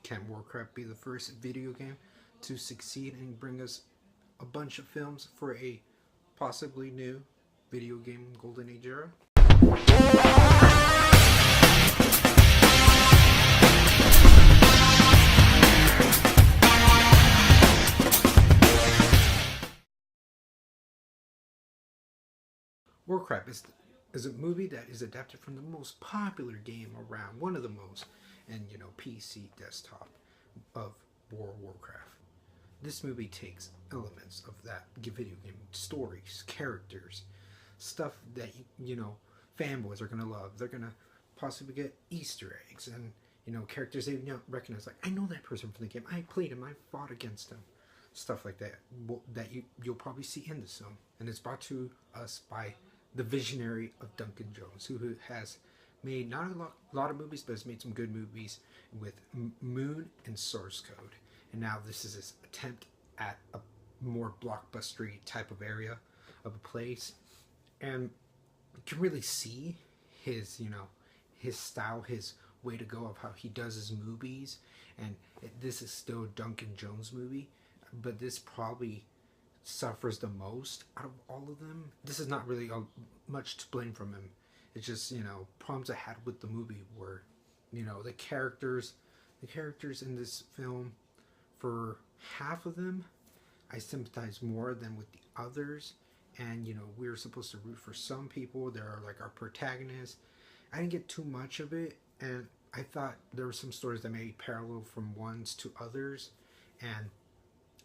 can Warcraft be the first video game to succeed and bring us a bunch of films for a possibly new video game golden age era? Warcraft is a movie that is adapted from the most popular game around, one of the most, and PC desktop of Warcraft. This movie takes elements of that video game, stories, characters, stuff that fanboys are gonna love. They're gonna possibly get Easter eggs and characters they recognize. Like, I know that person from the game. I played him. I fought against him. Stuff like that you'll probably see in this film, and it's brought to us by the visionary of Duncan Jones, who has made not a lot of movies, but has made some good movies with Moon and Source Code. And now this is his attempt at a more blockbustery type of area of a place. And you can really see his, his style, his way to go of how he does his movies. And this is still a Duncan Jones movie, but this probably suffers the most out of all of them. This is not really much to blame from him. It's just problems I had with the movie were the characters in this film. For half of them I sympathize more than with the others, and we're supposed to root for some people. There are like our protagonists. I didn't get too much of it, and I thought there were some stories that may parallel from ones to others, and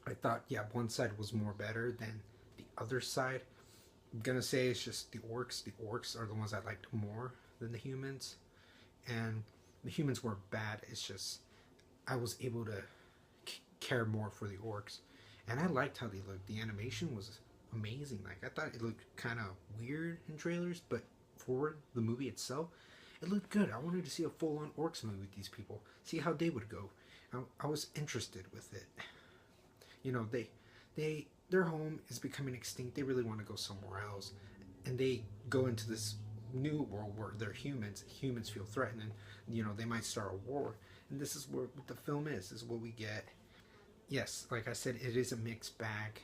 I thought, yeah, one side was more better than the other side. I'm gonna say it's just the orcs. The orcs are the ones I liked more than the humans. And the humans weren't bad. It's just I was able to care more for the orcs. And I liked how they looked. The animation was amazing. Like, I thought it looked kind of weird in trailers, but for the movie itself, it looked good. I wanted to see a full-on orcs movie with these people. See how they would go. I was interested with it. Their home is becoming extinct. They really want to go somewhere else, and they go into this new world where they're humans. Humans feel threatened, and they might start a war. And this is what the film is. This is what we get. Yes, like I said, it is a mixed bag.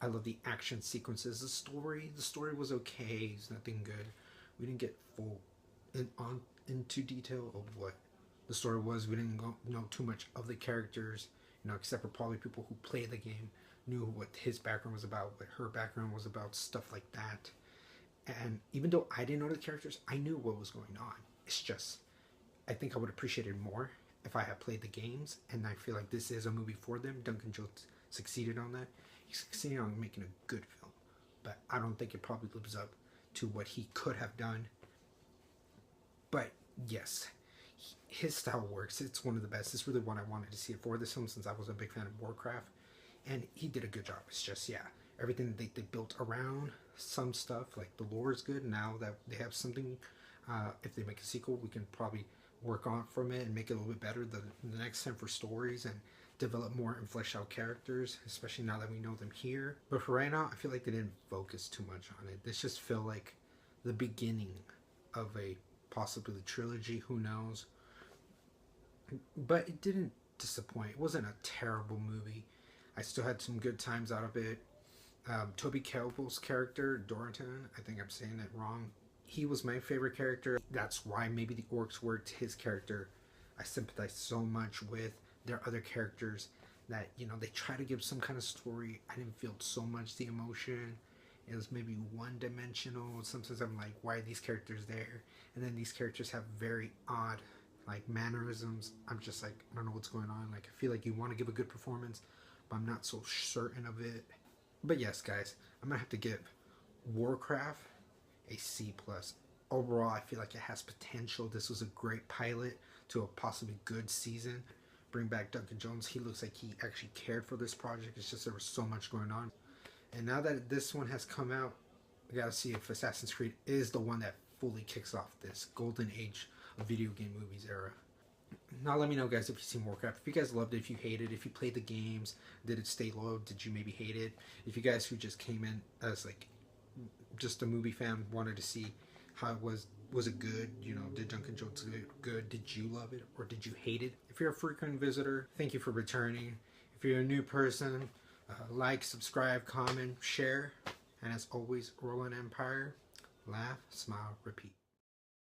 I love the action sequences. The story was okay. It's nothing good. We didn't get full into detail of what the story was. We didn't know too much of the characters. Except for probably people who play the game, knew what his background was about, what her background was about, stuff like that. And even though I didn't know the characters, I knew what was going on. It's just, I think I would appreciate it more if I had played the games, and I feel like this is a movie for them. Duncan Jones succeeded on that. He succeeded on making a good film, but I don't think it probably lives up to what he could have done. But yes, his style works. It's one of the best. It's really what I wanted to see it for this film, since I was a big fan of Warcraft, and he did a good job. It's just, yeah, everything they built around some stuff, like the lore is good. Now that they have something, if they make a sequel, we can probably work on from it and make it a little bit better the next time for stories, and develop more and flesh out characters, especially now that we know them here. But for right now, I feel like they didn't focus too much on it. This just felt like the beginning of a possibly the trilogy, who knows. But it didn't disappoint. It wasn't a terrible movie. I still had some good times out of it. Toby Kebbell's character, Dorrington, I think I'm saying it wrong, he was my favorite character. That's why maybe the orcs worked. His character I sympathized so much with. There are other characters that they try to give some kind of story. I didn't feel so much the emotion. It was maybe one-dimensional. Sometimes I'm like, why are these characters there? And then these characters have very odd mannerisms. I'm just like, I don't know what's going on. Like, I feel like you want to give a good performance, but I'm not so certain of it. But yes, guys, I'm gonna have to give Warcraft a C+. Overall, I feel like it has potential. This was a great pilot to a possibly good season. Bring back Duncan Jones. He looks like he actually cared for this project. It's just there was so much going on. And now that this one has come out, we gotta see if Assassin's Creed is the one that fully kicks off this golden age of video game movies era. Now let me know, guys, if you've seen Warcraft. If you guys loved it, if you hated it, if you played the games, did it stay low, did you maybe hate it? If you guys who just came in as like just a movie fan wanted to see how it was Was it good? You know, did Duncan Jones good? Did you love it or did you hate it? If you're a frequent visitor, thank you for returning. If you're a new person, like, subscribe, comment, share. And as always, roll on Empire, laugh, smile, repeat.